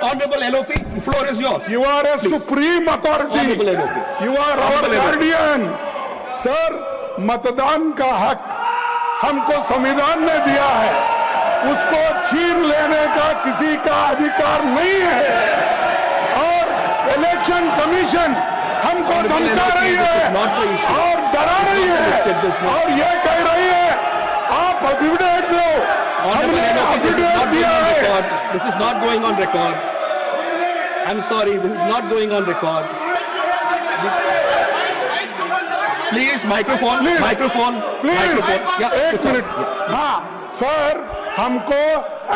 Honorable LOP, the floor is yours. You are a supreme authority. Honorable LOP. You are our guardian. Sir, मतदान का हक हमको संविधान ने दिया है, उसको छीन लेने का किसी का अधिकार नहीं है। और इलेक्शन कमीशन हमको धमका रही है और डरा रही है और ये कह रही है आप एफिडेविट दो। हमने एफिडेविट दिया है। This is not going on record. I'm sorry, this is not going on record. Please, microphone, please, microphone, please. microphone. Yeah, एक मिनट। हाँ, सर, हमको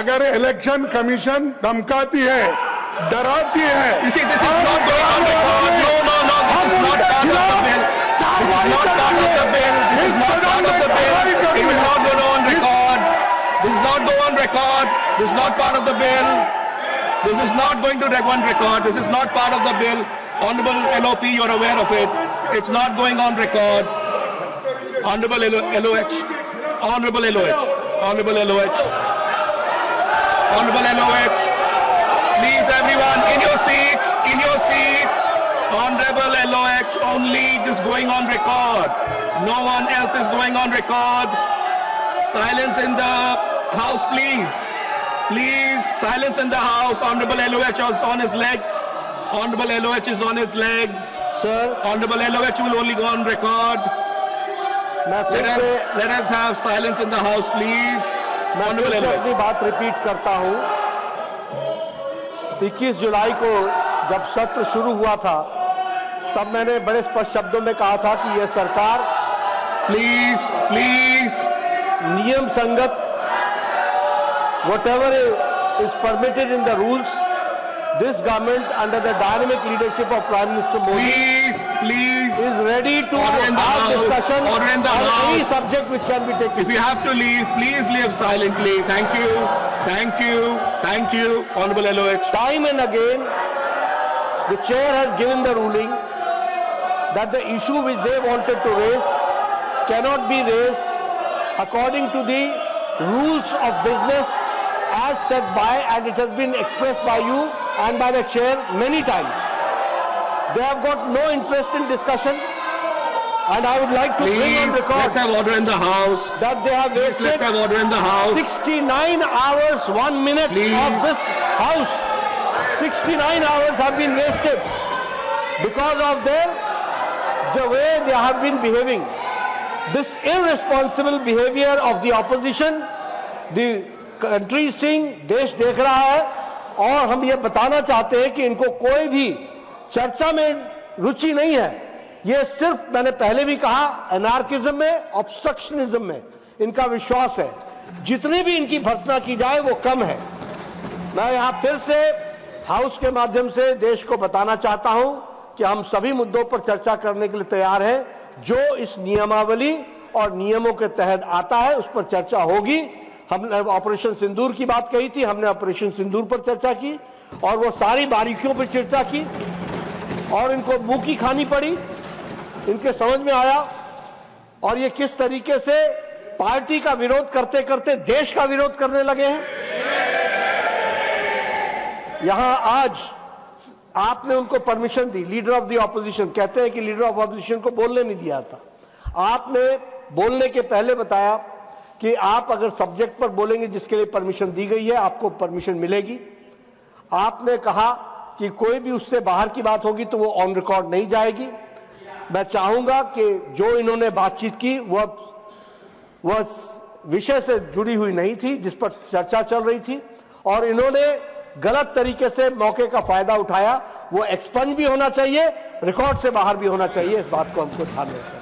अगर इलेक्शन कमीशन धमकाती है, डराती है। You see, this is not going on record. No, this is not part of the bill. This is not part of the bill. This is not part of the bill. It will not go on record. This is not go on record. This is not part of the bill. This is not going to go on record. This is not part of the bill. Honorable LOP, you're aware of it. It's not going on record. Honorable LOH. Honorable LOH. Honorable LOH. Honorable LOH. Please, everyone, in your seats. In your seats. Honorable LOH, only this going on record. No one else is going on record. Silence in the house, please. Please, silence in the house. Honorable LOH is on his legs. Honorable LOH is on his legs. Sir, Honorable LOH will only go on record. Let us have silence in the house, please. मैं Honorable फिर से LOH. अपनी बात repeat करता हूं। 21 जुलाई को जब सत्र शुरू हुआ था, तब मैंने बड़े स्पष्ट शब्दों में कहा था कि यह सरकार Please, please. नियम संगत whatever is permitted in the rules, this government under the dynamic leadership of Prime Minister Modi Please. is ready to Order in the have house. discussion Order in the on any house. subject which can be taken. If you have to leave, please leave silently. Thank you. Thank you. Thank you. Honorable LOH. Time and again, the chair has given the ruling that the issue which they wanted to raise cannot be raised according to the rules of business as set by, and it has been expressed by you and by the chair many times. They have got no interest in discussion, and I would like to bring on Please, record let's have order in the house. that they have Please, let's have wasted order in the house. 69 hours, 1 minute Please. of this house. 69 hours have been wasted because of the way they have been behaving. This irresponsible behavior of the opposition, the country is seeing, देश देख रहा है, और हम ये बताना चाहते हैं कि इनको कोई भी चर्चा में रुचि नहीं है। ये सिर्फ, मैंने पहले भी कहा, एनार्किज्म में, ऑब्स्ट्रक्शनिज्म में इनका विश्वास है। जितनी भी इनकी भर्त्सना की जाए वो कम है। मैं यहाँ फिर से हाउस के माध्यम से देश को बताना चाहता हूं कि हम सभी मुद्दों पर चर्चा करने के लिए तैयार हैं। जो इस नियमावली और नियमों के तहत आता है उस पर चर्चा होगी। हमने ऑपरेशन सिंदूर की बात कही थी, हमने ऑपरेशन सिंदूर पर चर्चा की और वो सारी बारीकियों पर चर्चा की और इनको मुंह की खानी पड़ी, इनके समझ में आया। और ये किस तरीके से पार्टी का विरोध करते करते देश का विरोध करने लगे हैं। यहां आज आपने उनको permission the, leader of the opposition, कहते हैं कि लीडर ऑफ ऑपोजिशन को बोलने नहीं दिया था। आपने बोलने के पहले बताया कि आप अगर सब्जेक्ट पर बोलेंगे जिसके लिए परमिशन दी गई है आपको परमिशन मिलेगी। आपने कहा कि कोई भी उससे बाहर की बात होगी तो वो ऑन रिकॉर्ड नहीं जाएगी। मैं चाहूंगा कि जो इन्होंने बातचीत की वह विषय से जुड़ी हुई नहीं थी जिस पर चर्चा चल रही थी, और इन्होंने गलत तरीके से मौके का फायदा उठाया। वो एक्सपंज भी होना चाहिए, रिकॉर्ड से बाहर भी होना चाहिए। इस बात को हमको ध्यान रखना है।